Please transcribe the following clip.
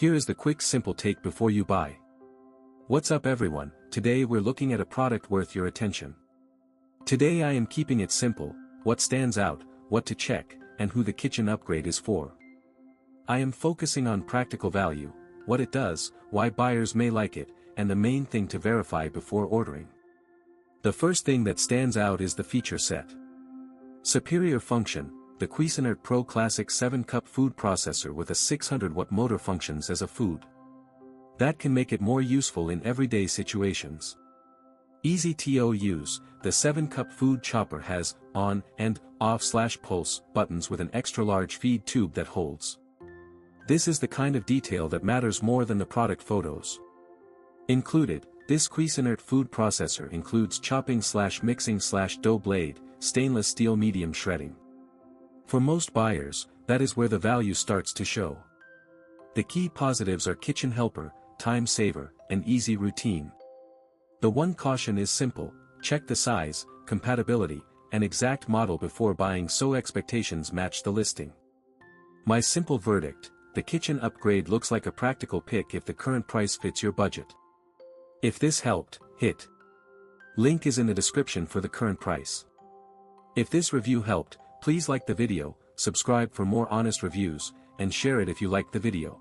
Here is the quick simple take before you buy. What's up everyone, today we're looking at a product worth your attention. Today I am keeping it simple, what stands out, what to check, and who the kitchen upgrade is for. I am focusing on practical value, what it does, why buyers may like it, and the main thing to verify before ordering. The first thing that stands out is the feature set. Superior function, the Cuisinart Pro Classic 7-cup food processor with a 600-watt motor functions as a food. That can make it more useful in everyday situations. Easy to use, the 7-cup food chopper has on and off/pulse buttons with an extra large feed tube that holds. This is the kind of detail that matters more than the product photos. Included, this Cuisinart food processor includes chopping/mixing/dough blade, stainless steel medium shredding. For most buyers, that is where the value starts to show. The key positives are kitchen helper, time saver, and easy routine. The one caution is simple, check the size, compatibility, and exact model before buying so expectations match the listing. My simple verdict, the kitchen upgrade looks like a practical pick if the current price fits your budget. If this helped, hit link is in the description for the current price. If this review helped, please like the video, subscribe for more honest reviews, and share it if you liked the video.